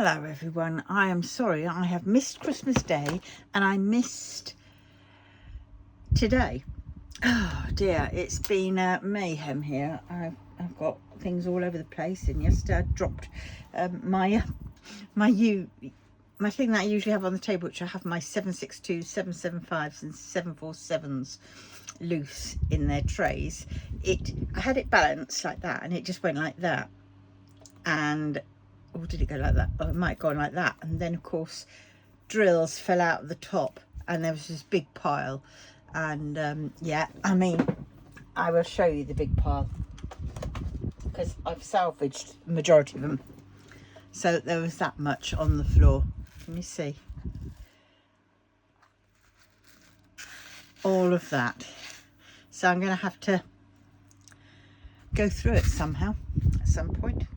Hello everyone, I am sorry I have missed Christmas Day and I missed today. Oh dear, it's been mayhem here. I've got things all over the place, and yesterday I dropped my thing that I usually have on the table, which I have my 762s, 775s and 747s loose in their trays. I had it balanced like that and it just went like that, and or did it go like that? Oh, it might have gone like that. And then of course drills fell out of the top and there was this big pile. And yeah, I mean, I will show you the big pile because I've salvaged the majority of them. So there was that much on the floor. Let me see. All of that. So I'm going to have to go through it somehow at some point.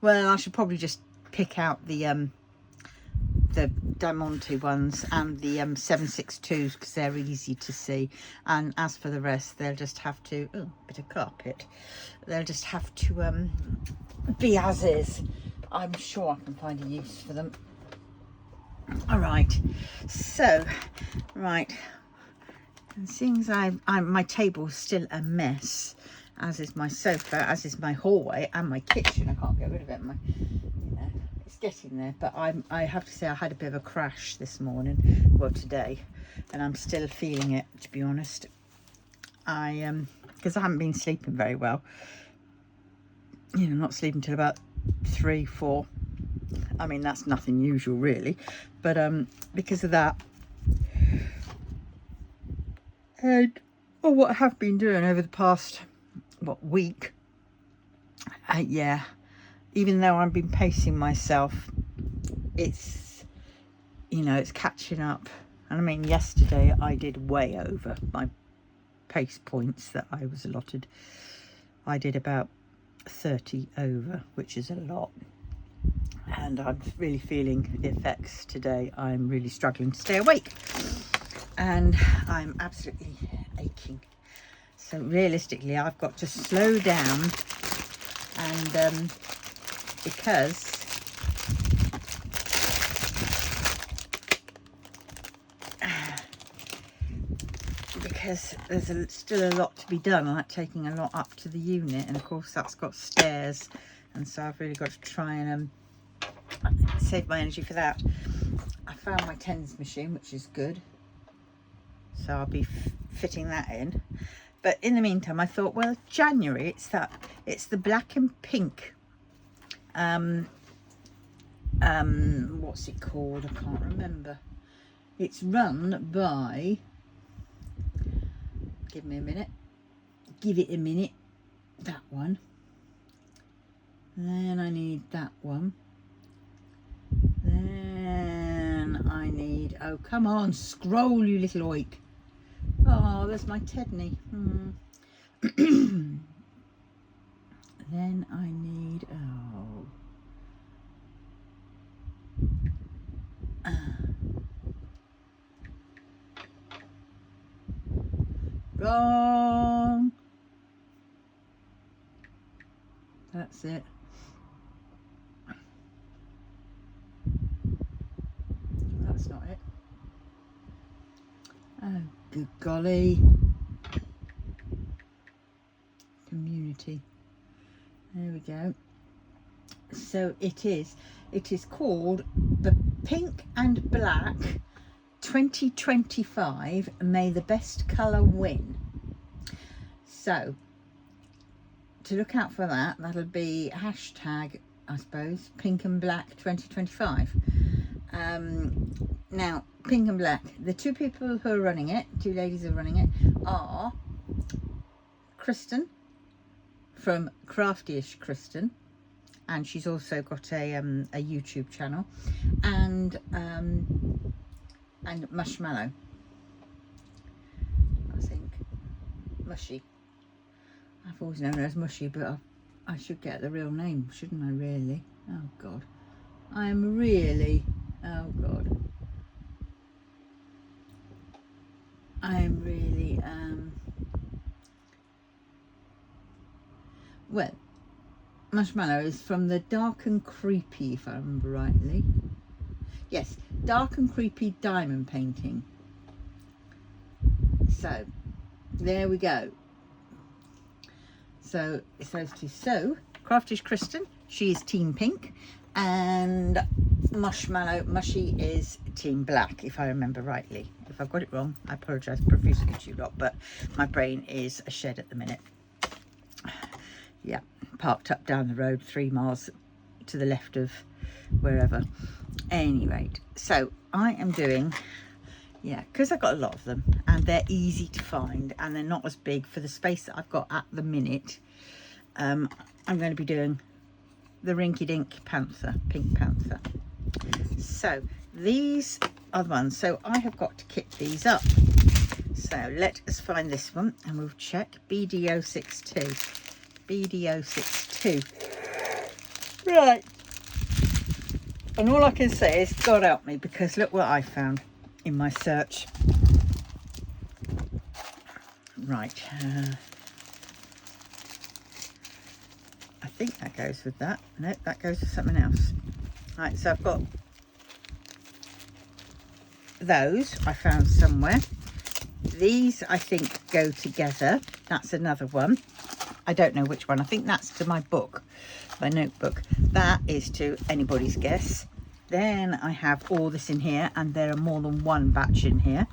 Well, I should probably just pick out the Diamante ones and the 762s because they're easy to see. And as for the rest, they'll just have to, oh, bit of carpet. They'll just have to be as is. I'm sure I can find a use for them. All right. So, right. And seeing as my table's still a mess, as is my sofa, as is my hallway and my kitchen. I can't get rid of it. It's getting there, but I have to say I had a bit of a crash this morning, well today, and I'm still feeling it, to be honest. Because I haven't been sleeping very well. You know, not sleeping till about 3, 4. I mean, that's nothing usual really, but because of that, and what I have been doing over the past week, yeah, even though I've been pacing myself, it's, you know, it's catching up. And I mean, yesterday I did way over my pace points that I was allotted. I did about 30 over, which is a lot. And I'm really feeling the effects today. I'm really struggling to stay awake. And I'm absolutely aching. So realistically, I've got to slow down and because there's still a lot to be done, like taking a lot up to the unit, and of course that's got stairs, and so I've really got to try and save my energy for that. I found my tens machine, which is good, so I'll be fitting that in. But in the meantime, I thought, well, January, it's the black and pink, what's it called? I can't remember. It's run by, give it a minute, that one. Then I need that one. Then I need, oh, come on, scroll, you little oik. Oh, there's my Tedney. Then I need, wrong. That's it. That's not it. Oh, good golly. Community. There we go. So it is called the Pink and Black 2025 May the Best Colour Win. So to look out for that, that'll be hashtag, I suppose, Pink and Black 2025. Now, Pink and Black, the two people who are running it, two ladies who are running it, are Kristyn from Crafty-ish Kristyn, and she's also got a YouTube channel, and Marshmallow, I think, Mushy. I've always known her as Mushy, but I should get the real name, shouldn't I, really? Oh God, I'm really, oh God, I am really, well, marshmallow is from the Dark and Creepy, if I remember rightly. Yes, Dark and Creepy diamond painting. So there we go. So it's those two. So Craftish Kristyn, she is team pink, and Mushy is team black, if I remember rightly. If I've got it wrong, I apologise profusely to you lot, but my brain is a shed at the minute. Yeah, parked up down the road 3 miles to the left of wherever. Any rate, so I am doing, yeah, because I've got a lot of them and they're easy to find and they're not as big for the space that I've got at the minute. I'm going to be doing the Rinky Dink Panther, Pink Panther. So these are the ones. So I have got to kit these up. So let us find this one and we'll check. BD062. BD062. Right. And all I can say is God help me, because look what I found in my search. Right. I think that goes with that. No, that goes with something else. Right, so I've got those I found somewhere. These I think go together. That's another one. I don't know which one. I think that's to my book, my notebook. That is to Anybody's Guess. Then I have all this in here, and there are more than one batch in here,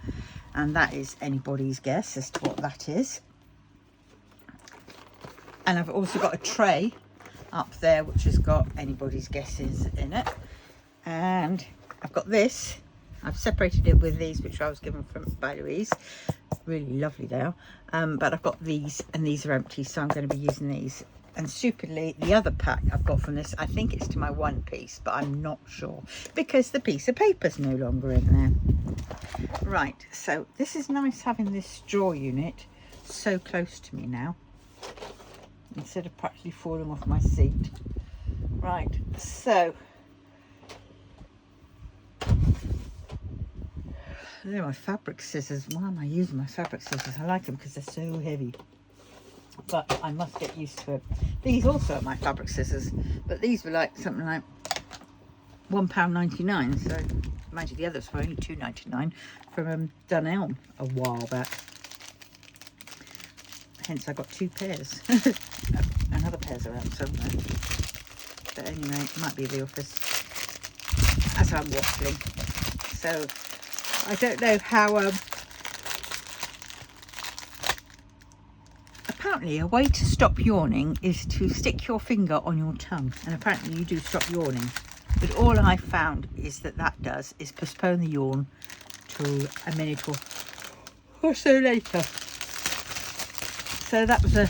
and that is Anybody's Guess as to what that is. And I've also got a tray up there which has got Anybody's Guesses in it, and I've got this. I've separated it with these which I was given by Louise. Really lovely they are. But I've got these, and these are empty, so I'm going to be using these. And stupidly, the other pack I've got from this, I think it's to my one piece, but I'm not sure because the piece of paper's no longer in there. Right, so this is nice having this drawer unit so close to me now, instead of practically falling off my seat. Right, so they're my fabric scissors. Why am I using my fabric scissors? I like them because they're so heavy, but I must get used to it. These also are my fabric scissors, but these were like something like £1.99. So mind you, the others were only £2.99 from Dunelm a while back. Hence I got 2 pairs. Another pair's around somewhere, but anyway, it might be the office as I'm waffling. So I don't know how apparently a way to stop yawning is to stick your finger on your tongue, and apparently you do stop yawning, but all I found is that does is postpone the yawn to a minute or so later. So that was a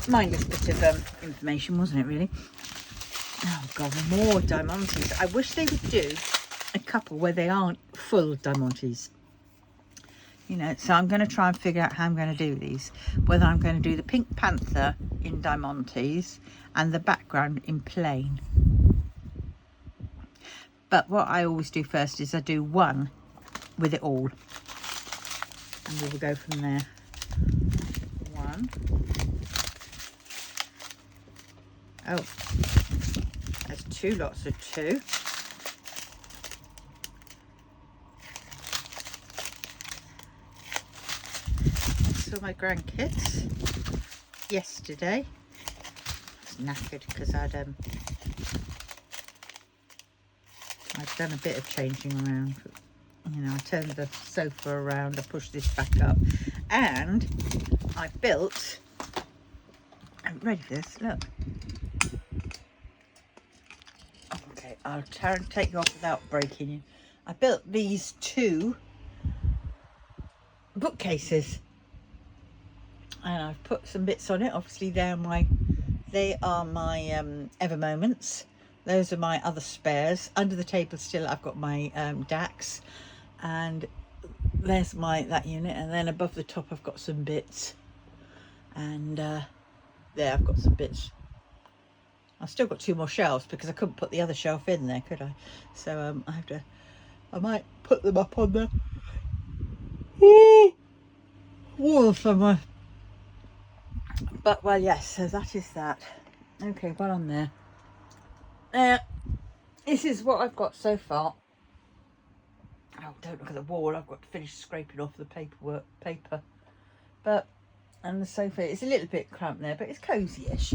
mindless bit of information, wasn't it, really? Oh god, more diamantes. I wish they would do a couple where they aren't full diamantes, you know. So I'm going to try and figure out how I'm going to do these, whether I'm going to do the Pink Panther in diamantes and the background in plain. But what I always do first is I do one with it all, and we will go from there. One. Oh, there's 2 lots of 2. Saw my grandkids yesterday. I was knackered because I'd done a bit of changing around. You know, I turned the sofa around, I pushed this back up, and I built, I'm ready for this, look. Okay, I'll try and take you off without breaking you. I built these 2 bookcases, and I've put some bits on it. Obviously they are my Ever Moments. Those are my other spares. Under the table still I've got my DAX, and there's that unit, and then above the top I've got some bits, and there I've got some bits. I've still got 2 more shelves because I couldn't put the other shelf in there, could I? So I might put them up on the wall somewhere. But well, yes, so that is that. Okay, well, I'm there. There. This is what I've got so far. Oh, don't look at the wall. I've got to finish scraping off the paper. But, and the sofa, it's a little bit cramped there, but it's cosy-ish.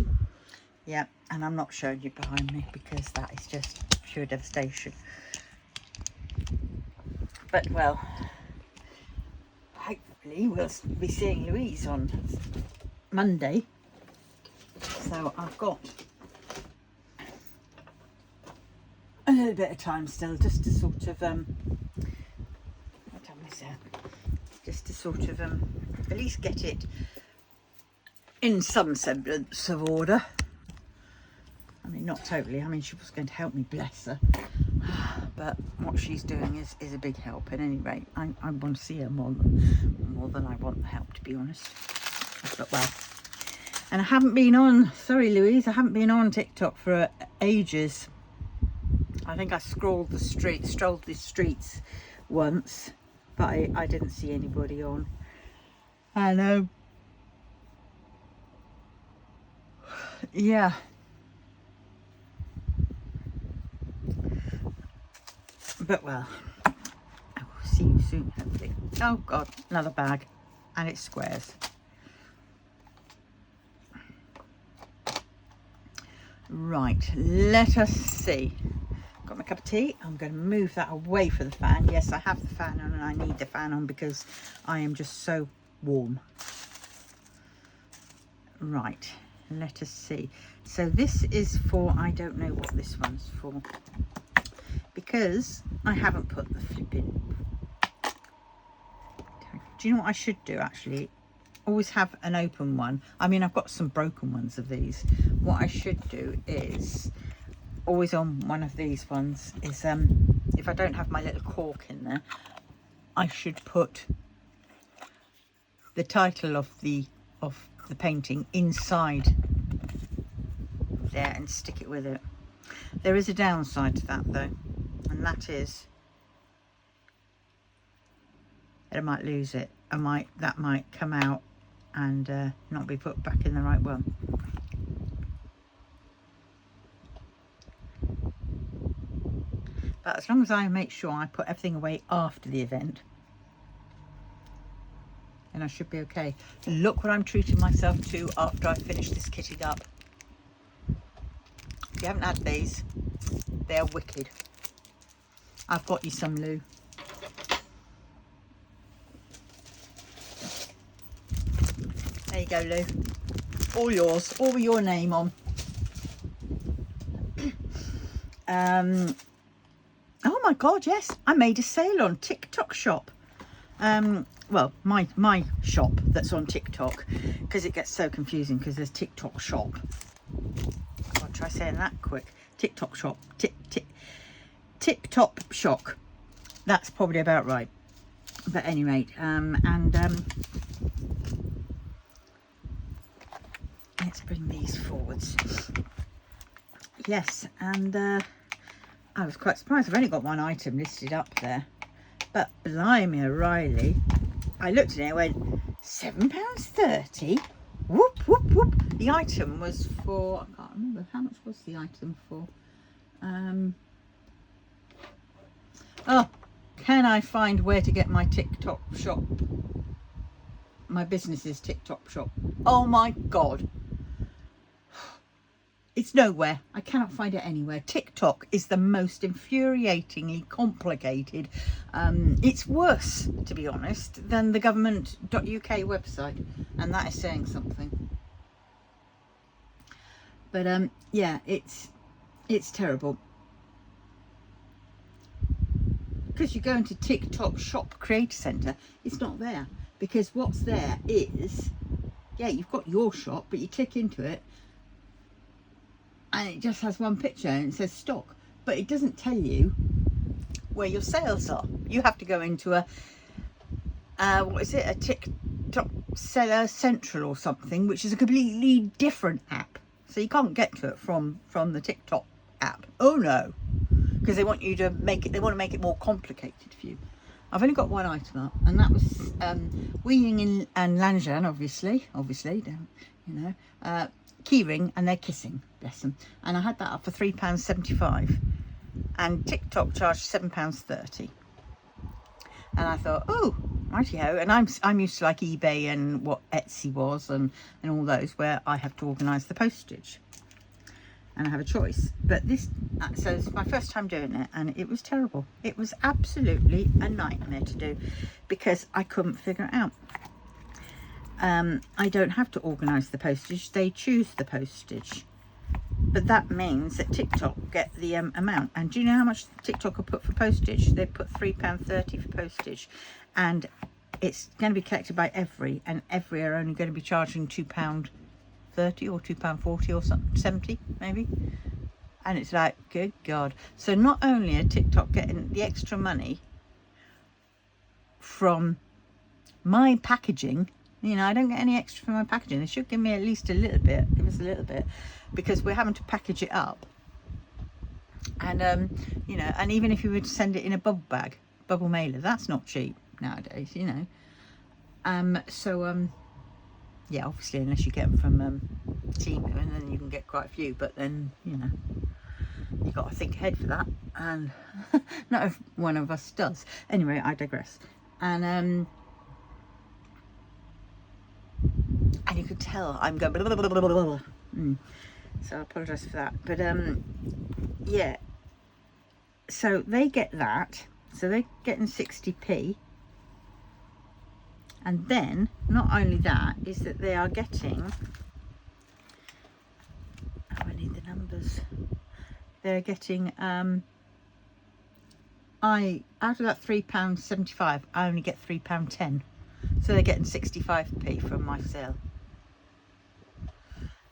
Yeah, and I'm not showing you behind me because that is just pure devastation. But, well, hopefully we'll be seeing Louise on Monday. So I've got a little bit of time still just to sort of, what time is that? Just to sort of at least get it in some semblance of order. I mean, not totally. I mean, she was going to help me, bless her. But what she's doing is a big help. At any rate, I want to see her more than I want the help, to be honest. But well, and I haven't been on. Sorry, Louise, I haven't been on TikTok for ages. I think I strolled the streets once, but I didn't see anybody on. I know. Yeah. But well, I will see you soon, hopefully. Oh God, another bag, and it's squares. Right, let us see. Got my cup of tea. I'm going to move that away from the fan. Yes, I have the fan on, and I need the fan on because I am just so warm. Right, let us see. So this is for, I don't know what this one's for, because I haven't put the flipping. Do you know what I should do actually? Always have an open one. I mean, I've got some broken ones of these. What I should do is always on one of these ones is if I don't have my little cork in there, I should put the title of the painting inside there and stick it with it. There is a downside to that though, and that is that I might lose it. That might come out and not be put back in the right one. But as long as I make sure I put everything away after the event, then I should be okay. Look what I'm treating myself to after I finish this kitting up. If you haven't had these, they're wicked. I've got you some, Lou. There you go, Lou. All yours, all with your name on. Oh my God, yes, I made a sale on TikTok shop. Well, my shop that's on TikTok, because it gets so confusing because there's TikTok shop. I'll try saying that quick. TikTok shop, TikTok shock. That's probably about right. But at any rate, let's bring these forwards. Yes, and I was quite surprised. I've only got one item listed up there, but blimey O'Reilly, I looked at it and went £7.30. Whoop whoop whoop. The item was for, I can't remember how much was the item for. Oh, can I find where to get my TikTok shop, my business's TikTok shop? Oh my God, it's nowhere. I cannot find it anywhere. TikTok is the most infuriatingly complicated. It's worse, to be honest, than the government.uk website, and that is saying something. But yeah, it's terrible. Because you go into TikTok shop creator center, it's not there, because what's there is, yeah, you've got your shop, but you click into it and it just has one picture and it says stock, but it doesn't tell you where your sales are. You have to go into a what is it, a TikTok seller central or something, which is a completely different app, so you can't get to it from the TikTok app. Oh no, because they want you to make it, they want to make it more complicated for you. I've only got one item up, and that was Weeing and Lanjan, obviously, you know, keyring, and they're kissing, bless them. And I had that up for £3.75, and TikTok charged £7.30. And I thought, oh, righty-ho. And I'm used to like eBay and what Etsy was and all those, where I have to organise the postage and I have a choice. But this, so it's my first time doing it, and it was terrible. It was absolutely a nightmare to do because I couldn't figure it out. I don't have to organise the postage, they choose the postage. But that means that TikTok get the amount. And do you know how much TikTok will put for postage? They put £3.30 for postage, and it's going to be collected by Every, and Every are only going to be charging £2.30 or £2.40 or something, 70 maybe. And it's like, good God. So not only are TikTok getting the extra money from my packaging, you know, I don't get any extra from my packaging. They should give me at least a little bit, give us a little bit, because we're having to package it up. And, you know, and even if you were to send it in a bubble bag, bubble mailer, that's not cheap nowadays, you know. Yeah, obviously, unless you get them from Temu, and then you can get quite a few, but then, you know, you've got to think ahead for that, and not if one of us does. Anyway, I digress. And you could tell I'm going blah, blah, blah, blah, blah. So I apologise for that. But yeah, so they get that, so they're getting 60p, and then not only that is that they are getting, oh, I need the numbers, they're getting out of that £3.75 I only get £3.10, so they're getting 65p from my sale.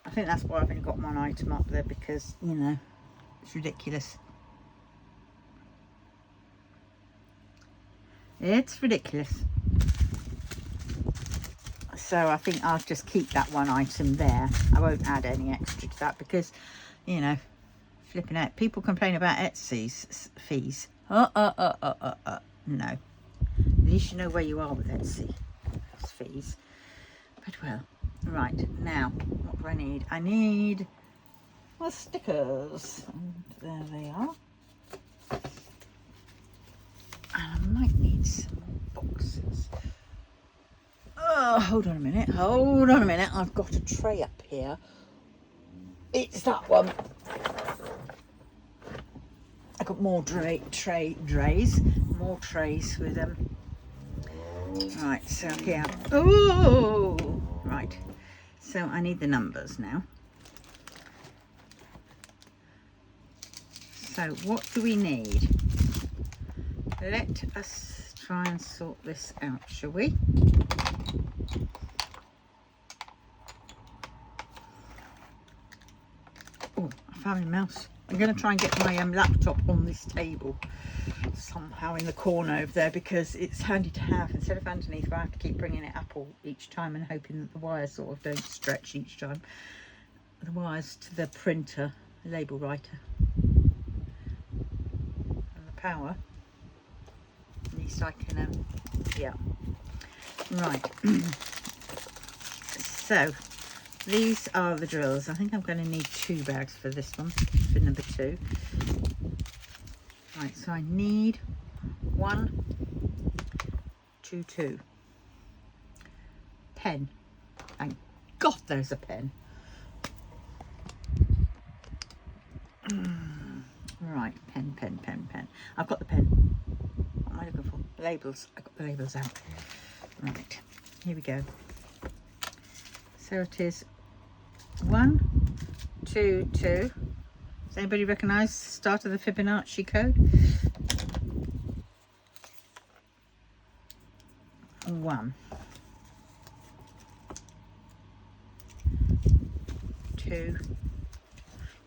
I think that's why I've only got one item up there, because, you know, it's ridiculous. It's ridiculous. So I think I'll just keep that one item there. I won't add any extra to that because, you know, flipping out. People complain about Etsy's fees. No. At least you know where you are with Etsy fees. But well, right, now, what do I need? I need my stickers. And there they are. And I might need some boxes. Oh, hold on a minute. I've got a tray up here. It's that one. I got more trays. More trays with them. Right, so here. Oh, right. So I need the numbers now. So what do we need? Let us try and sort this out, shall we? Oh, I found a mouse. I'm going to try and get my laptop on this table somehow in the corner over there, because it's handy to have instead of underneath, where I have to keep bringing it up each time and hoping that the wires sort of don't stretch each time. The wires to the printer, the label writer, and the power. At least I can, yeah. Right. So these are the drills. I think I'm going to need 2 bags for this one, for number 2. Right, so I need 1, 2, 2. Pen. Thank God there's a pen. Right, pen. I've got the pen. What am I looking for? Labels. I've got the labels out. Right, here we go. So it is 1, 2, 2. Does anybody recognise the start of the Fibonacci code? 1, 2.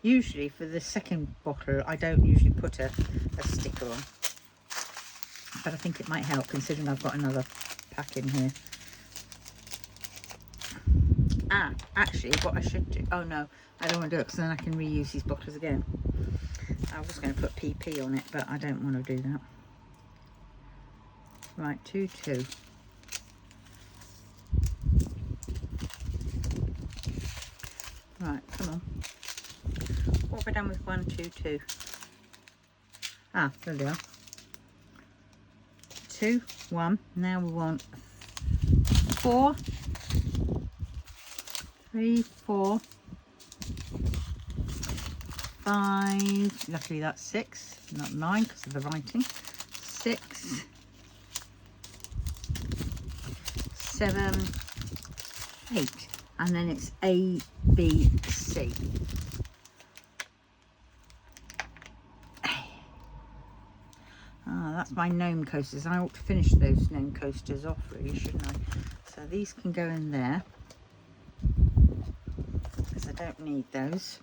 Usually for the second bottle I don't usually put a sticker on, but I think it might help considering I've got another pack in here. Actually what I should do, oh no, I don't want to do it because then I can reuse these bottles again. I was going to put PP on it, but I don't want to do that. Right, 2, 2. done with 1, 2, 2. Ah, there we are. 2, 1. Now we want 4, 3, 4, 5. Luckily that's 6, not 9 because of the writing. 6, 7, 8, and then it's A, B, C. Ah, that's my gnome coasters. I ought to finish those gnome coasters off really, shouldn't I? So these can go in there because I don't need those.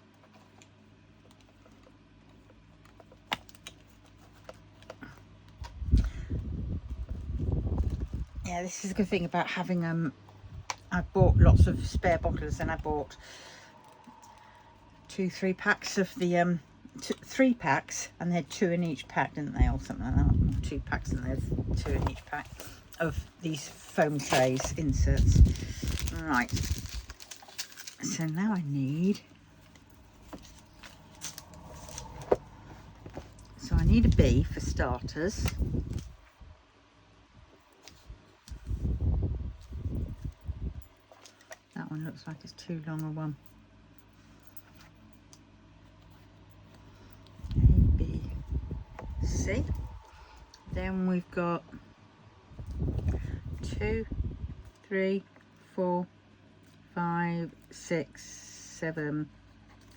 Yeah, this is a good thing about having I bought lots of spare bottles, and I bought 2, 3 packs of the 3 packs, and they had 2 in each pack, didn't they, or something like that? 2 packs and there's 2 in each pack of these foam trays inserts. Right, so now I need, a B for starters. That one looks like it's too long a one. A, B, C. Then we've got 2, 3, 4, 5, 6, 7,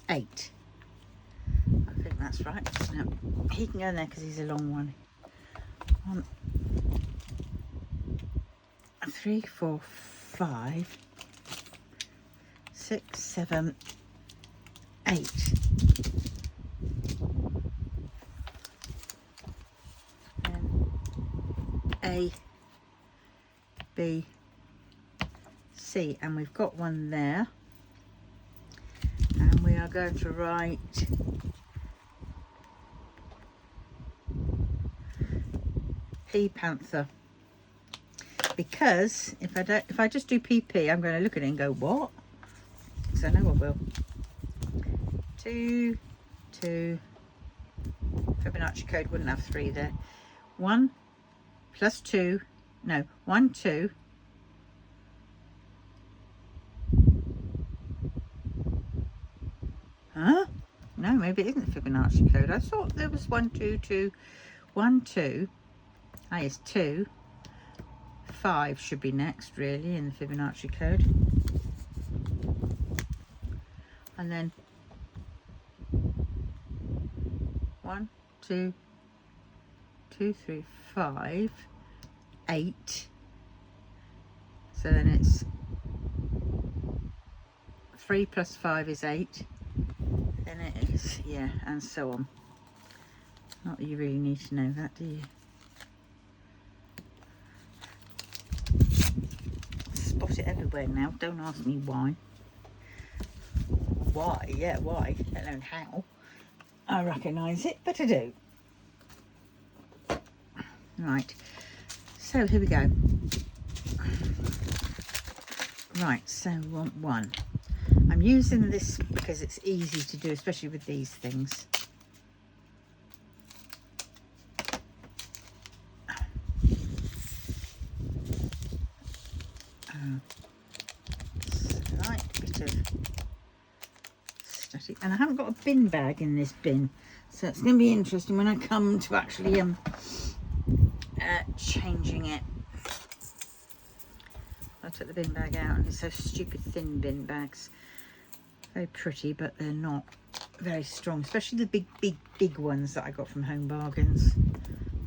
8. I think that's right. No, he can go in there because he's a long one. 1, 3, 4, 5, 6, 7, 8. A, B, C, and we've got one there, and we are going to write P Panther, because if I just do PP, I'm going to look at it and go, what? So I know I will. 2, 2. Fibonacci code wouldn't have 3 there. 1 plus 2, no, 1, 2. Huh? No, maybe it isn't the Fibonacci code. I thought there was 1, 2, 2, 1, 2. Ah, it's 2. 5 should be next, really, in the Fibonacci code. And then 1, 2, 2, 3, 5, 8. So then it's 3 plus 5 is 8. Then it is, yeah, and so on. Not that you really need to know that, do you? Spot it everywhere now. Don't ask me why. Why? Yeah, why? I don't know how. I recognise it, but I do. Right. So here we go. Right. So we want 1. I'm using this because it's easy to do, especially with these things. Slight bit of static, and I haven't got a bin bag in this bin, so it's going to be interesting when I come to actually changing it. I took the bin bag out, and it's so stupid thin bin bags. Very pretty, but they're not very strong, especially the big ones that I got from Home Bargains.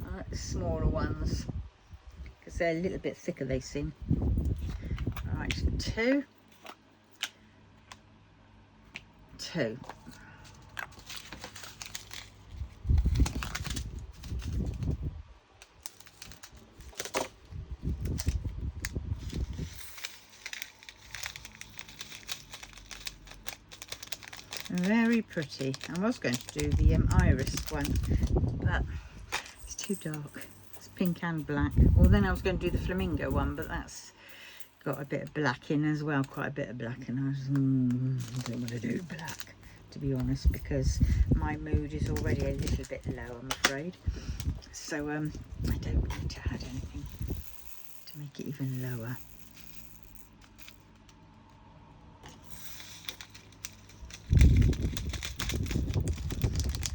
I like the smaller ones because they're a little bit thicker, they seem. Right, 2, 2. Very pretty. I was going to do the iris one, but it's too dark. It's pink and black. Well, then I was going to do the flamingo one, but that's got a bit of black in as well, quite a bit of black, and I was don't want to do black. to be honest, because my mood is already a little bit low, I'm afraid. So I don't need to add anything to make it even lower.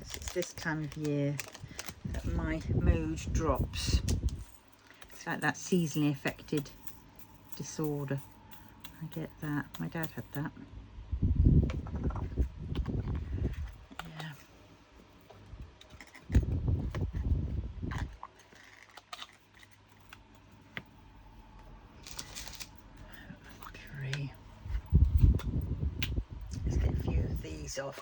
It's this time of year that my mood drops. It's like that seasonally affected disorder. I get that. My dad had that. Yeah. Let's get a few of these off.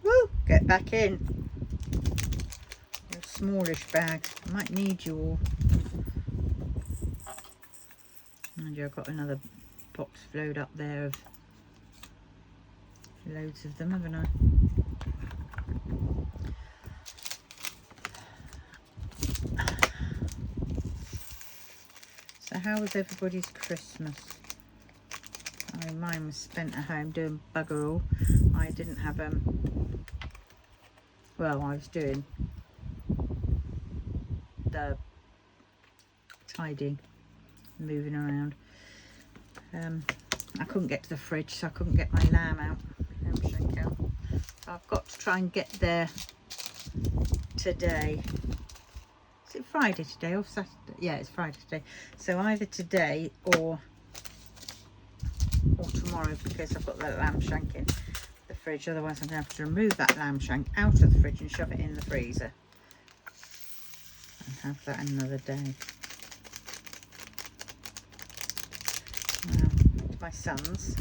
Woo! Get back in. Your smallish bag. I might need you all. And I've got another box load up there of loads of them, haven't I? So how was everybody's Christmas? I mean, mine was spent at home doing bugger all. I didn't have well, I was doing the tidying, moving around. I couldn't get to the fridge, so I couldn't get my lamb out. I've got to try and get there today. Is it Friday today or Saturday? Yeah, it's Friday today. So either today or tomorrow, because I've got that lamb shank in the fridge. Otherwise I'm going to have to remove that lamb shank out of the fridge and shove it in the freezer and have that another day. Now, to my sons,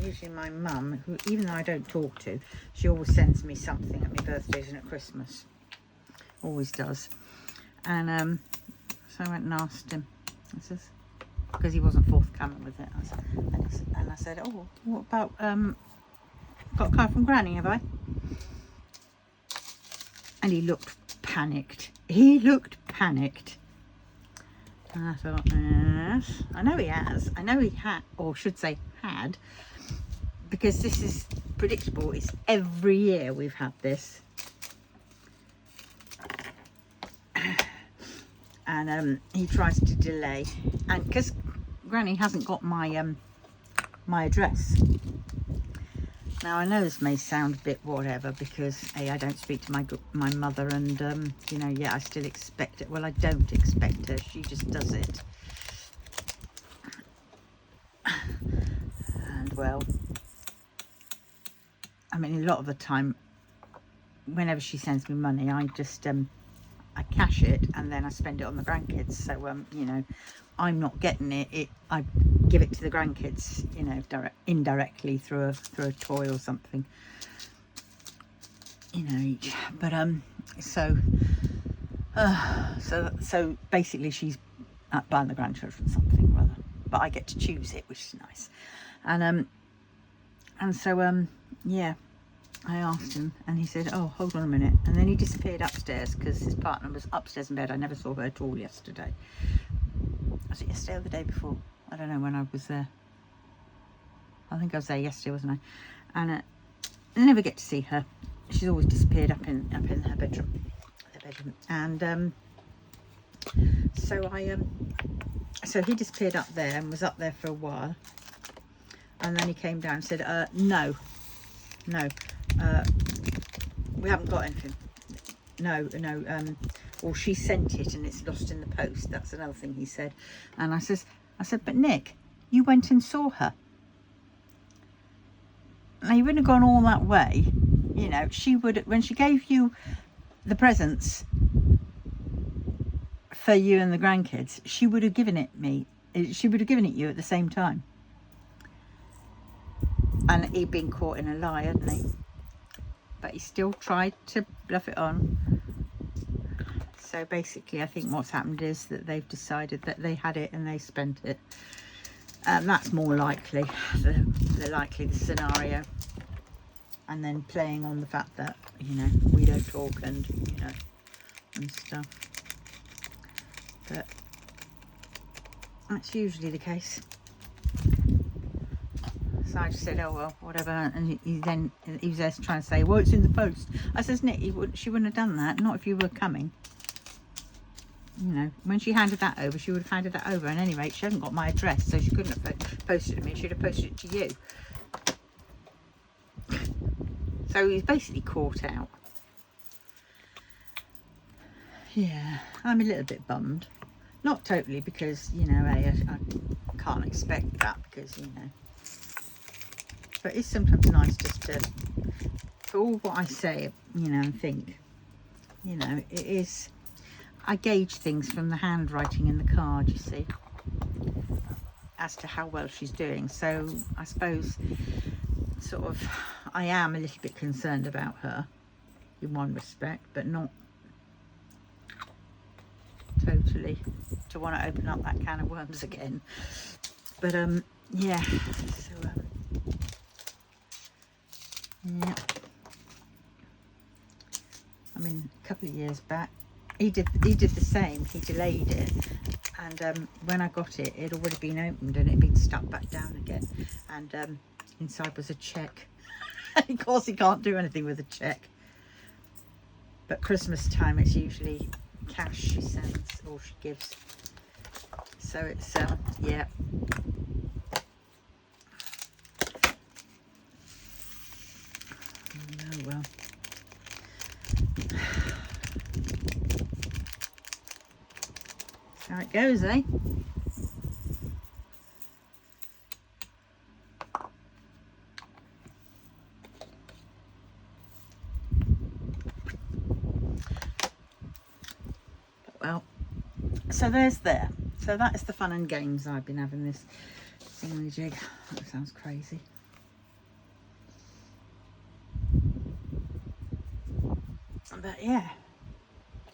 usually my mum, who even though I don't talk to, she always sends me something at my birthdays and at Christmas. Always does. And so I went and asked him. I says, because he wasn't forthcoming with it. And I said, oh, what about, got a card from Granny, have I? And he looked panicked. He looked panicked. And I thought, yes, I know he has. I know he had, or should say had, because this is predictable. It's every year we've had this. And he tries to delay, and because Granny hasn't got my my address. Now I know this may sound a bit whatever, because I don't speak to my mother, and you know, yeah, I still expect it. Well, I don't expect her, she just does it. And well, I mean, a lot of the time whenever she sends me money, I just I cash it and then I spend it on the grandkids. So you know, I'm not getting it. I give it to the grandkids, you know, indirectly through a toy or something, you know, each. But so basically she's buying the grandchildren something rather, but I get to choose it, which is nice. And so yeah, I asked him and he said, oh, hold on a minute. And then he disappeared upstairs because his partner was upstairs in bed. I never saw her at all yesterday. Was it yesterday or the day before? I don't know when I was there. I think I was there yesterday, wasn't I? And I never get to see her. She's always disappeared up in her bedroom. And so he disappeared up there and was up there for a while. And then he came down and said, no, we haven't got anything. No, or she sent it and it's lost in the post. That's another thing he said. And I said, but Nick, you went and saw her. Now you wouldn't have gone all that way, you know. She would, when she gave you the presents for you and the grandkids, she would have given it me. She would have given it you at the same time. And he'd been caught in a lie, hadn't he? But he still tried to bluff it on. So basically, I think what's happened is that they've decided that they had it and they spent it. That's more likely, the scenario. And then playing on the fact that, you know, we don't talk and, you know, and stuff. but that's usually the case. So I just said, oh well, whatever, and he was there trying to say, well, it's in the post. I says, Nick, she wouldn't have done that, not if you were coming. You know, when she handed that over, she would have handed that over. And at any rate, she hasn't got my address, so she couldn't have posted it to me. She'd have posted it to you. So he's basically caught out. Yeah, I'm a little bit bummed. Not totally, because, you know, I can't expect that, because, you know. But it's sometimes nice just to, for all what I say, you know, and think, you know, it is, I gauge things from the handwriting in the card, you see, as to how well she's doing. So I suppose sort of I am a little bit concerned about her in one respect, but not totally to want to open up that can of worms again. But yeah, so yeah, I mean, a couple of years back he did the same. He delayed it, and when I got it, it had already been opened and it had been stuck back down again, and inside was a cheque. Of course he can't do anything with a cheque, but Christmas time it's usually cash she sends or she gives, so it's yeah. Oh well. How it goes, eh? Well, so there's there. So that is the fun and games I've been having this thingamajig. That sounds crazy. But yeah.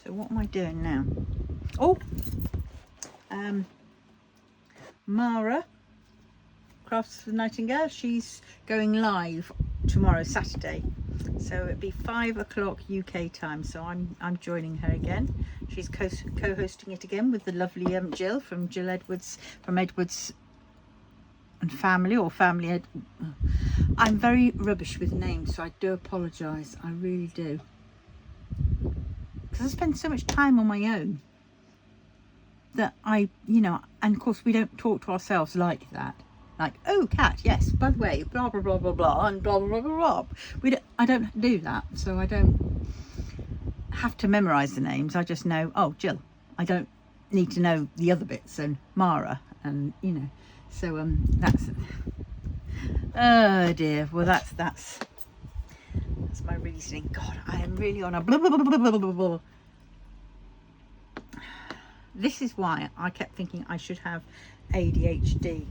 So what am I doing now? Oh, Mara, Crafts with Nightingale, she's going live tomorrow, Saturday. So it'd be 5 o'clock UK time. So I'm joining her again. She's co-hosting it again with the lovely Jill from Jill Edwards, from Edwards and Family, or Family I'm very rubbish with names, so I do apologise. I really do. Because I spend so much time on my own that you know, and of course we don't talk to ourselves like that. Like, oh, Cat, yes, by the way, blah, blah, blah, blah, blah, and blah, blah, blah, blah. I don't do that, so I don't have to memorise the names. I just know, oh, Jill. I don't need to know the other bits, and Mara, and, you know. So, that's, oh, dear. Well, that's my reasoning. God, I am really on a blah, blah, blah, blah, blah, blah, blah. This is why I kept thinking I should have ADHD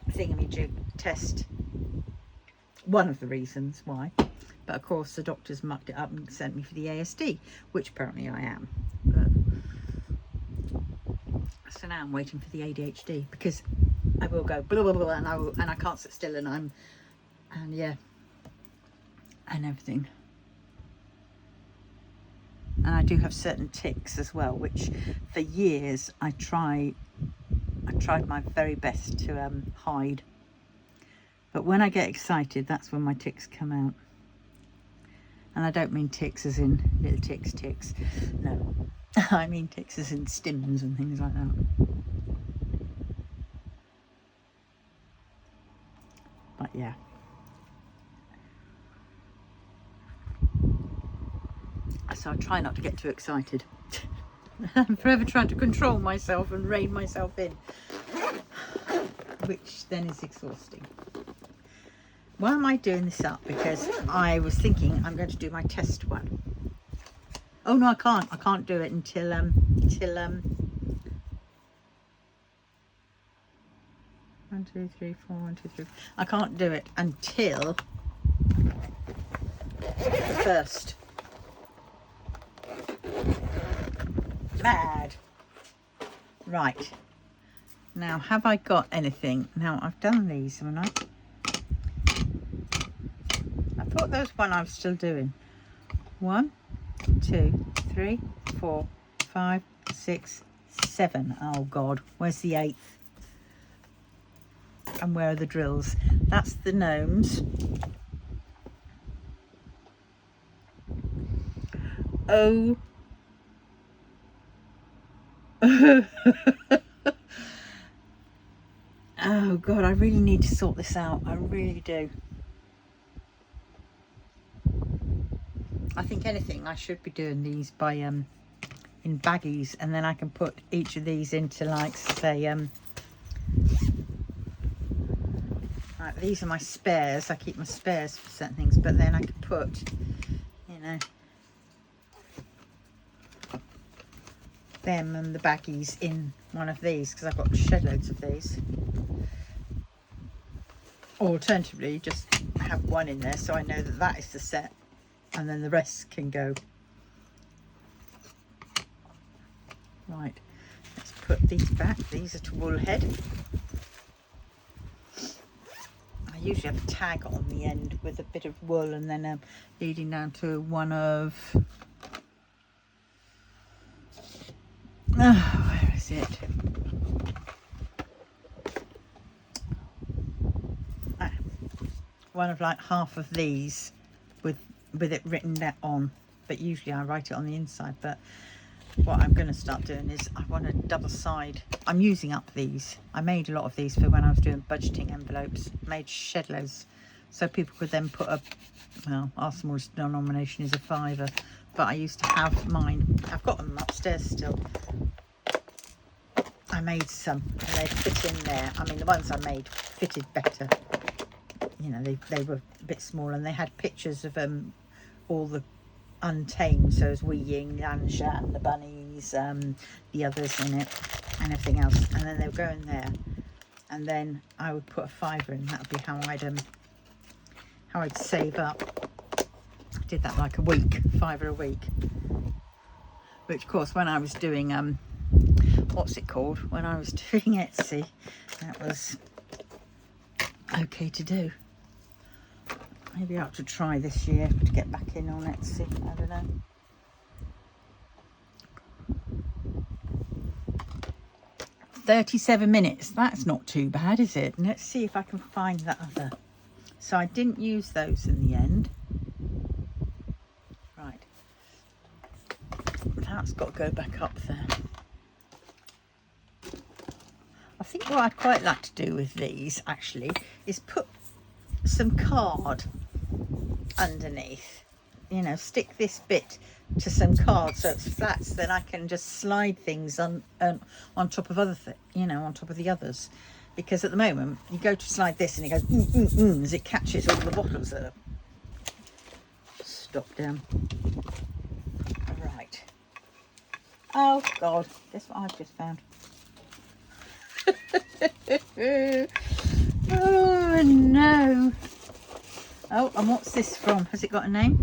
thingamajig test. One of the reasons why. But of course the doctors mucked it up and sent me for the ASD, which apparently I am. But so now I'm waiting for the ADHD, because I will go blah blah blah, and I can't sit still, and yeah, and everything. And I do have certain tics as well, which for years I tried my very best to hide. But when I get excited, that's when my tics come out. And I don't mean tics as in little ticks. No, I mean tics as in stims and things like that. But yeah. So I try not to get too excited. I'm forever trying to control myself and rein myself in, which then is exhausting. Why am I doing this up? Because I was thinking I'm going to do my test one. Oh no, I can't do it until 1, 2, 3, 4, 1, 2, 3. I can't do it until the 1st. Mad. Right. Now, have I got anything? Now, I've done these, haven't I? I thought there was one I was still doing. 1, 2, 3, 4, 5, 6, 7. Oh God, where's the 8th? And where are the drills? That's the gnomes. Oh. Oh God, I really need to sort this out. I really do. I think anything, I should be doing these by in baggies, and then I can put each of these into, like, say, right, these are my spares. I keep my spares for certain things, but then I could put, you know, them and the baggies in one of these, because I've got shed loads of these. Or alternatively, just have one in there so I know that that is the set, and then the rest can go. Right, let's put these back. These are to wool head. I usually have a tag on the end with a bit of wool, and then leading down to one of, where is it? One of like half of these with it written there on, but usually I write it on the inside. But what I'm going to start doing is I want a double side. I'm using up these. I made a lot of these for when I was doing budgeting envelopes, made shed loads, so people could then put a, well, our smallest denomination is a £5, but I used to have mine. I've got them upstairs still. I made some and they fit in there. I mean, the ones I made fitted better. You know, they were a bit small, and they had pictures of all the untamed, so as Wee Ying, Anshan, the bunnies, the others in it, and everything else. And then they would go in there, and then I would put a £5 in. That would be how I'd save up. I did that like a week, £5 a week. Which, of course, when I was doing what's it called? When I was doing Etsy, that was okay to do. Maybe I ought to try this year to get back in on Etsy. I don't know. £37. That's not too bad, is it? Let's see if I can find that other. So I didn't use those in the end. Right. That's got to go back up there. I think what I'd quite like to do with these, actually, is put some card underneath, you know, stick this bit to some card so it's flat, so then I can just slide things on top of other you know, on top of the others, because at the moment you go to slide this and it goes as it catches all the bottles that are stopped down. Right. Oh God, guess what I've just found? Oh no. Oh, and what's this from? Has it got a name?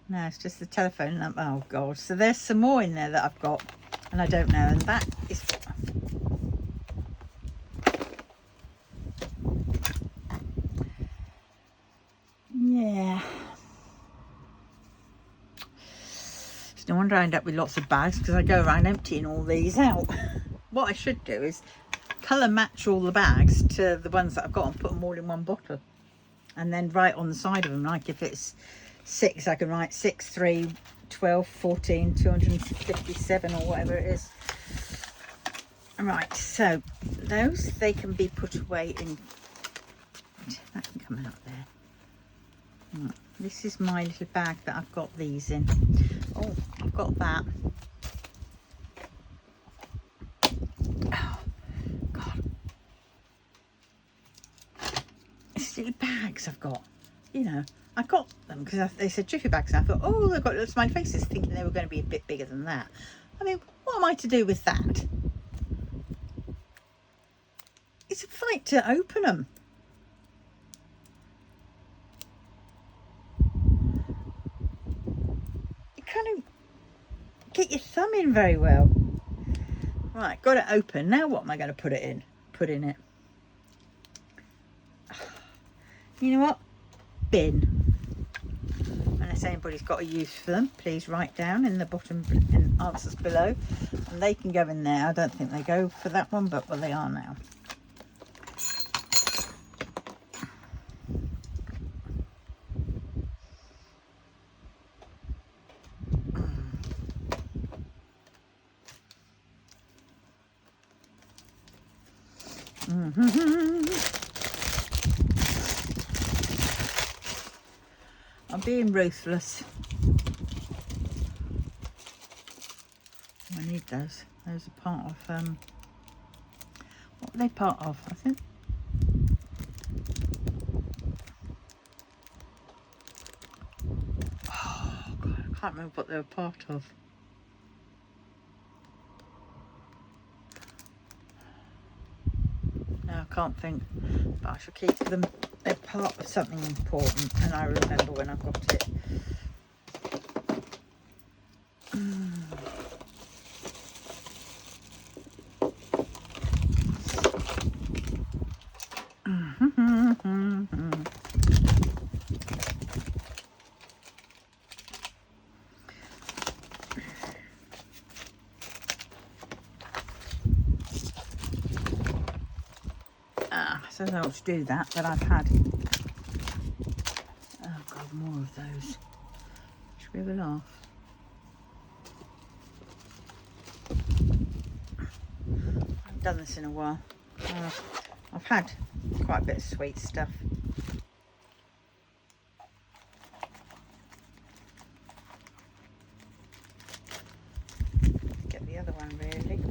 No, it's just the telephone number. Oh God. So there's some more in there that I've got and I don't know, and that is, yeah. It's no wonder I end up with lots of bags, because I go around emptying all these out. What I should do is colour match all the bags to the ones that I've got and put them all in one bottle, and then write on the side of them, like if it's 6 I can write 6, 3, 12, 14, 257 or whatever it is. Right, so those, they can be put away in, that can come out there. Right, this is my little bag that I've got these in. Oh, I've got that. Little bags I've got, you know, I got them because they said jiffy bags, and I thought, oh, they've got little smiley faces, thinking they were going to be a bit bigger than that. I mean, what am I to do with that? It's a fight to open them. You kind of get your thumb in very well. Right, got it open. Now what am I going to put in it? You know what? Bin. case anybody's got a use for them, please write down in the bottom in answers below, and they can go in there. I don't think they go for that one, but well, they are now. I'm being ruthless. I need those. Those are part of what are they part of? I think. Oh God, I can't remember what they were part of. No, I can't think, but I shall keep them. They're part of something important, and I remember when I got it. So I don't know what to do that, but I've had, oh God, more of those. Should we have a laugh? I haven't done this in a while. I've had quite a bit of sweet stuff. Get the other one really.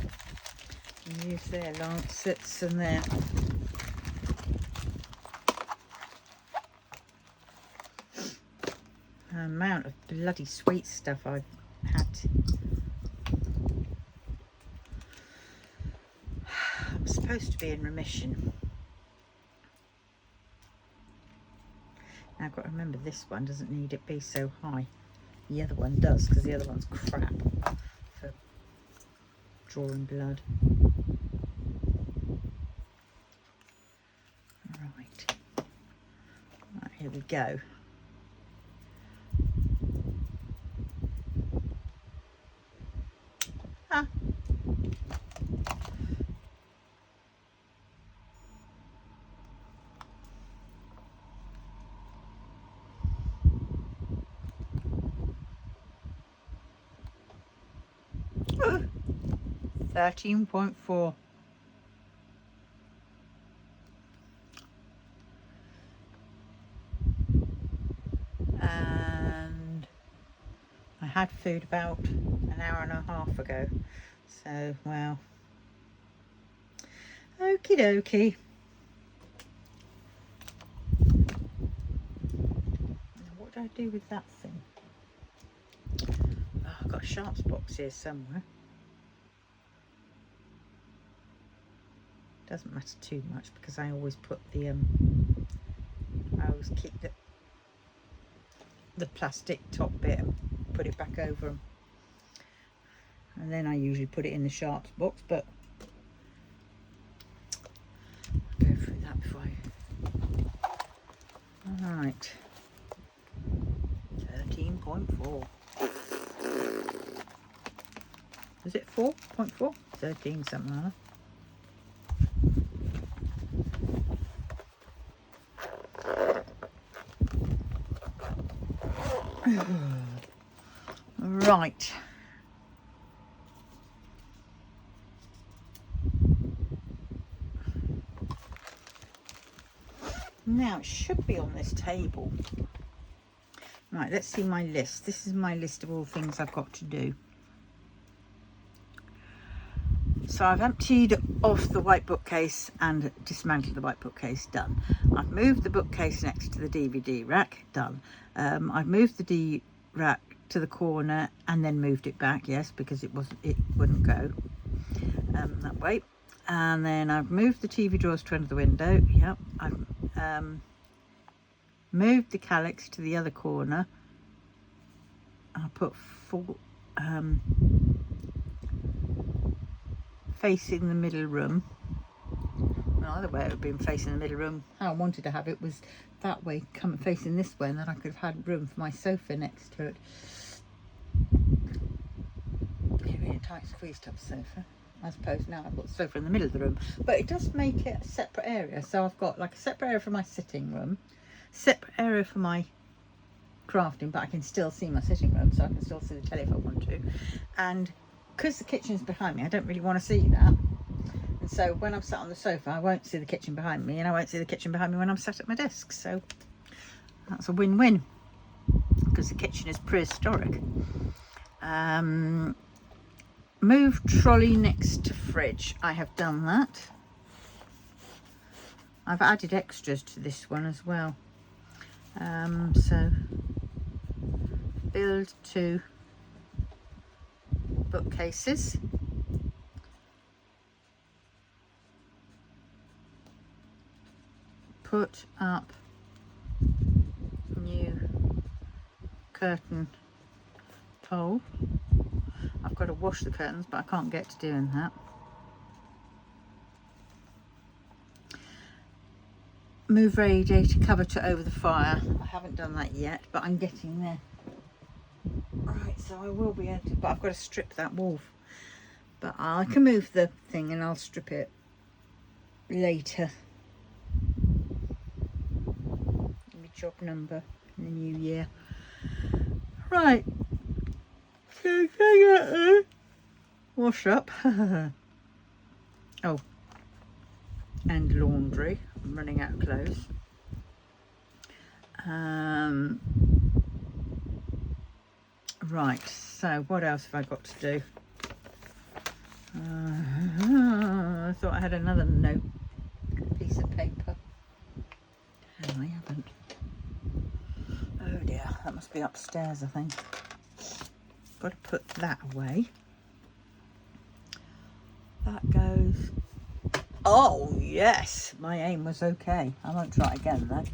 And use their lancets and their amount of bloody sweet stuff I've had. I'm supposed to be in remission. Now I've got to remember this one doesn't need it be so high. The other one does, because the other one's crap for drawing blood. Right, here we go. Ah. Oh. 13.4. And I had food about an hour and a half ago, so well, okie dokie. What do I do with that thing? Oh, I've got a sharps box here somewhere. Doesn't matter too much because I always put the I always keep the plastic top bit and put it back over them, and then I usually put it in the sharps box, but I'll go through that before I... Alright, 13.4. Is it 4.4? 13 something like that. Right. Now it should be on this table. Right, let's see my list. This is my list of all things I've got to do. So I've emptied off the white bookcase and dismantled the white bookcase, done. I've moved the bookcase next to the DVD rack, done. I've moved the D rack to the corner and then moved it back, yes, because it wouldn't go that way. And then I've moved the TV drawers to under the window. Yep, I've moved the calyx to the other corner. I put facing the middle room, Either way, it would have been facing the middle room. How I wanted to have it was that way, coming facing this way, and then I could have had room for my sofa next to it. Really tight squeezed up sofa. I suppose now I've got the sofa in the middle of the room, but it does make it a separate area. So I've got like a separate area for my sitting room, separate area for my crafting, but I can still see my sitting room, so I can still see the telly if I want to. And because the kitchen's behind me, I don't really want to see that. And so when I'm sat on the sofa, I won't see the kitchen behind me, and I won't see the kitchen behind me when I'm sat at my desk. So that's a win-win, because the kitchen is prehistoric. Move trolley next to fridge. I have done that. I've added extras to this one as well. So build 2 bookcases. Put up new curtain pole. I've got to wash the curtains, but I can't get to doing that. Move radiator cover to over the fire. I haven't done that yet, but I'm getting there. Right, so I will be able to, but I've got to strip that wall. But I can move the thing and I'll strip it later. Job number in the new year. Right. Wash up. Oh, and laundry. I'm running out of clothes. Right, so what else have I got to do? I thought I had another note piece of paper. No, I haven't. Oh dear, that must be upstairs, I think. Got to put that away. That goes. Oh yes, my aim was okay. I won't try again though.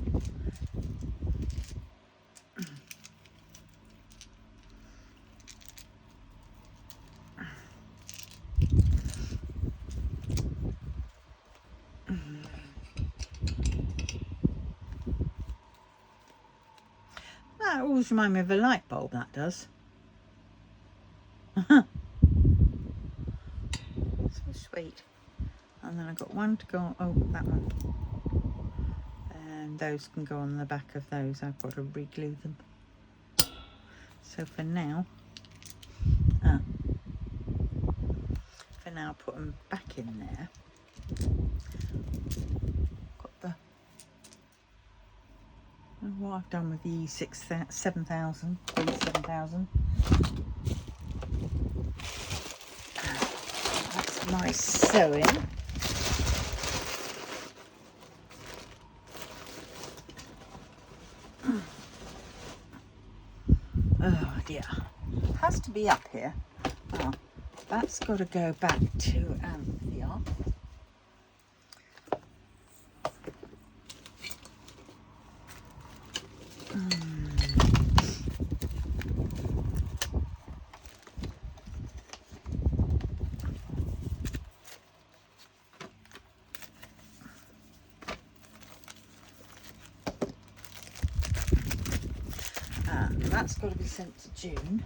That always reminds me of a light bulb, that does. So sweet. And then I've got one to go, oh, that one. And those can go on the back of those. I've got to re-glue them. So for now, put them back in there. Got the, what I've done with the 7,000. That's my sewing. Oh dear, it has to be up here. Oh, that's got to go back to Anthea. That's got to be sent to June.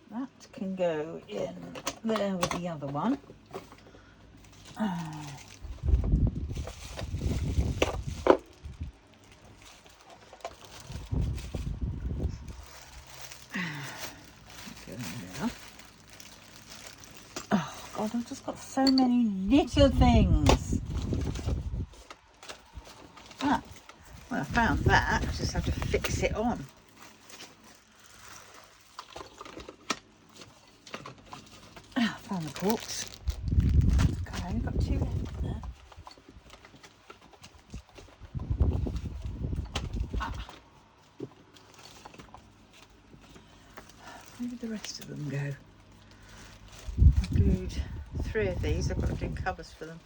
That can go in there with the other one. God, I've just got so many little things. Ah, well, I found that. I just have to fix it on. Ah, I found the corks. God, I only got 2 left there. Ah. Where did the rest of them go? I glued 3 of these. I've got to do covers for them.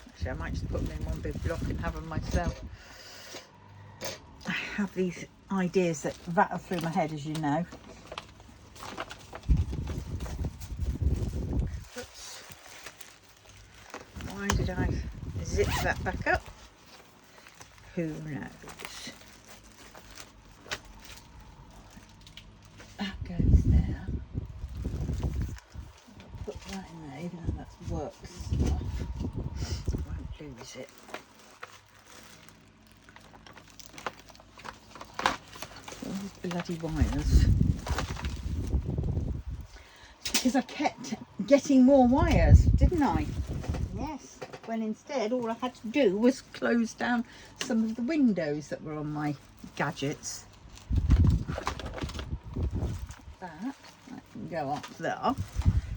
Actually, I might just put them in one big block and have them myself. I have these ideas that rattle through my head, as you know. Oops. Why did I zip that back up? Who knows? That goes there. I'll put that in there, even though that's work stuff. I won't lose it. All these bloody wires. Because I kept getting more wires, didn't I? Yes, when instead all I had to do was close down some of the windows that were on my gadgets. That can go up there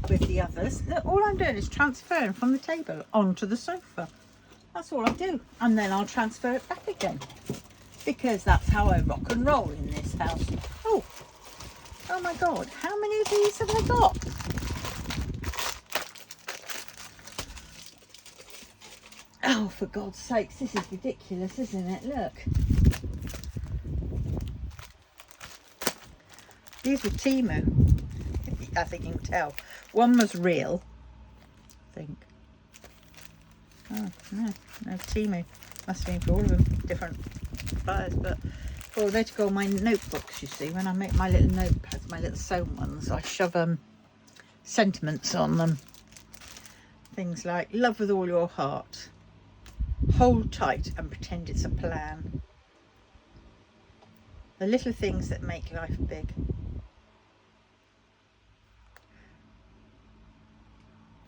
with the others. Look, all I'm doing is transferring from the table onto the sofa. That's all I do. And then I'll transfer it back again. Because that's how I rock and roll in this house. Oh my God, how many of these have I got? Oh, for God's sakes, this is ridiculous, isn't it? Look. These were Timu. I think you can tell. One was real, I think. Oh, no Timu. Must have been for all of them, different suppliers, but they to go on my notebooks, you see. When I make my little notepads, my little sewn ones, I shove sentiments on them. Things like, love with all your heart. Hold tight and pretend it's a plan. The little things that make life big.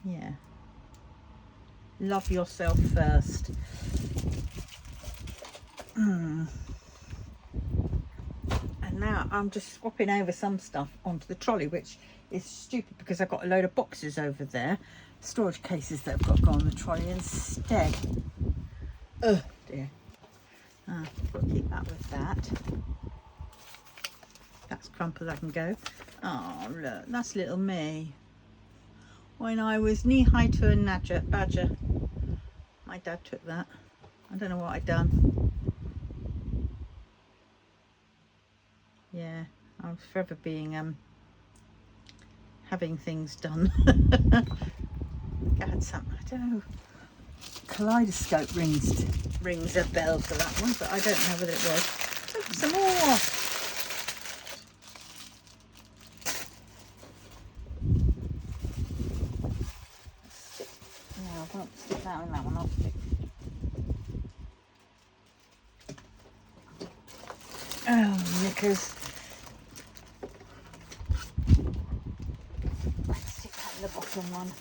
Yeah. Love yourself first. And now I'm just swapping over some stuff onto the trolley, which is stupid because I've got a load of boxes over there, storage cases that have got to go on the trolley instead. Oh dear. I've got to keep that with that. That's crumpled, I can go. Oh look, that's little me. When I was knee high to a badger. My dad took that. I don't know what I'd done. Yeah, I was forever being having things done. I had some, I don't know. Kaleidoscope rings a bell for that one, but I don't know whether it was. Oh, some more. No, I won't stick that in that one. I'll stick. Oh, knickers. Let's stick that in the bottom one.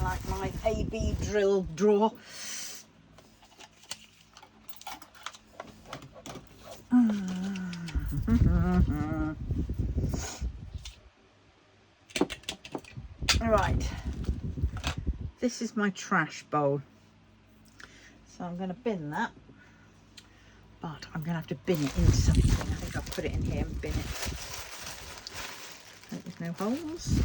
Like my AB drill drawer. Right, this is my trash bowl, so I'm going to bin that, but I'm going to have to bin it in something. I think I'll put it in here and bin it. Hope there's no holes.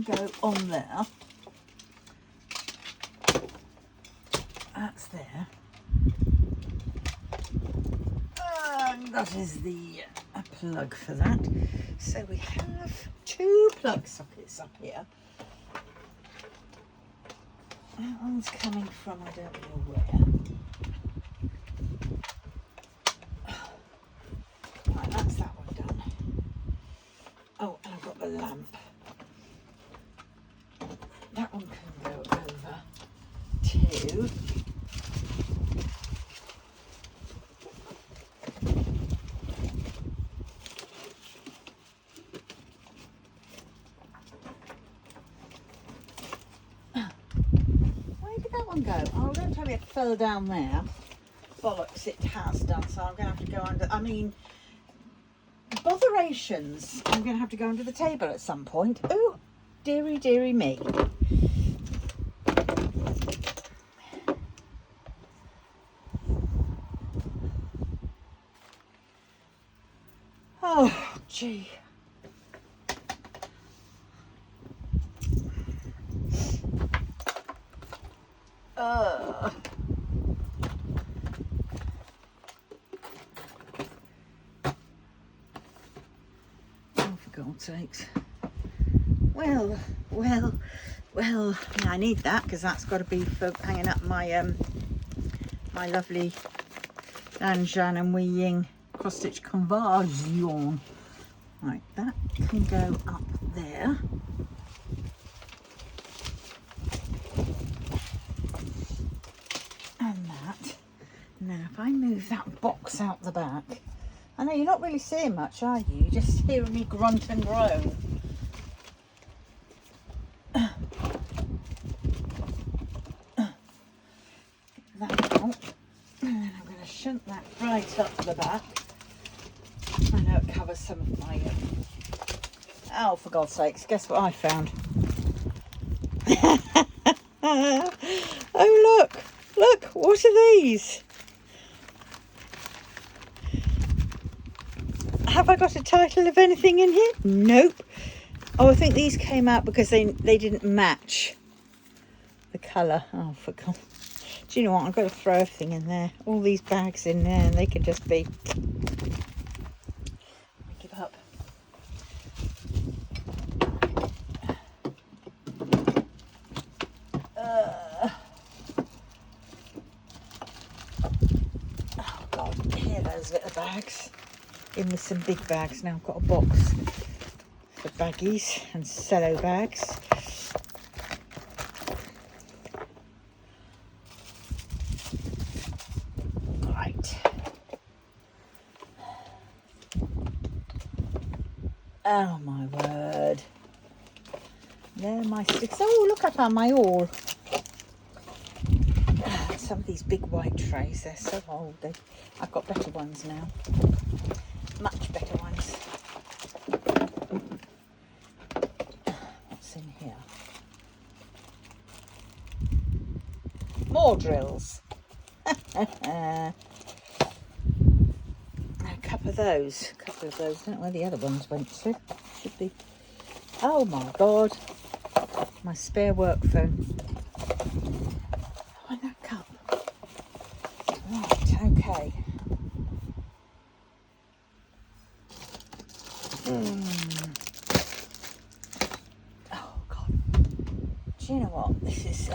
Go on there. That's there. And that is the plug for that. So we have 2 plug sockets up here. That one's coming from I don't know where. Right, that's that one done. Oh, and I've got the lamp. That one can go over to where did that one go? Oh, don't tell me it fell down there. Bollocks, it has done, so I'm going to have to go under. I mean, botherations. I'm going to have to go under the table at some point. Oh, dearie, dearie me. Oh, gee. Oh, for God's sakes. Well, yeah, I need that because that's got to be for hanging up my my lovely Lanjan and Wee Ying cross-stitch conversion. Right, that can go up there. And that. Now, if I move that box out the back, I know you're not really seeing much, are you? You're just hearing me grunt and groan. That out. And then I'm going to shunt that right up the back. I know it covers some of my... Oh, for God's sakes, guess what I found? Oh, look, what are these? Have I got a title of anything in here? Nope. Oh, I think these came out because they didn't match the colour. Oh, for God. Do you know what? I've got to throw everything in there. All these bags in there, and they can just be... I give up. Oh, God. Here, those little bags. In with some big bags. Now I've got a box for baggies and cello bags. Right. Oh my word. There are my sticks. Oh, look, I found my awl. Some of these big white trays, they're so old. I've got better ones now. Much better ones. What's in here? More drills. A couple of those. I don't know where the other ones went to. Should be. Oh my God. My spare work phone. Oh, that cup. Right, okay. Oh God. Do you know what? This is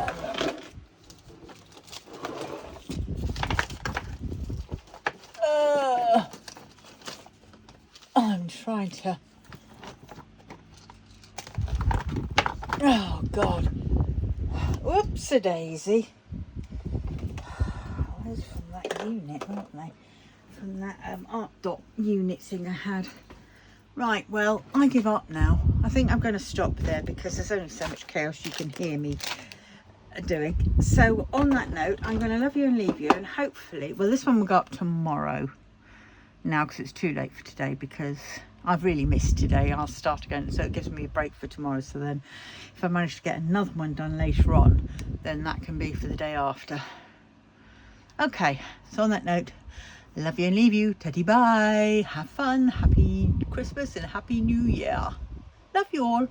I'm trying to... Oh God. Whoops-a-daisy. Those from that unit, weren't they? From that art dot unit thing I had. Right, well, I give up now. I think I'm going to stop there because there's only so much chaos you can hear me doing. So on that note, I'm going to love you and leave you, and hopefully, well, this one will go up tomorrow now because it's too late for today because I've really missed today. I'll start again, so it gives me a break for tomorrow. So then if I manage to get another one done later on, then that can be for the day after. Okay, so on that note, love you and leave you. Teddy bye. Have fun. Happy Christmas and Happy New Year. Love you all.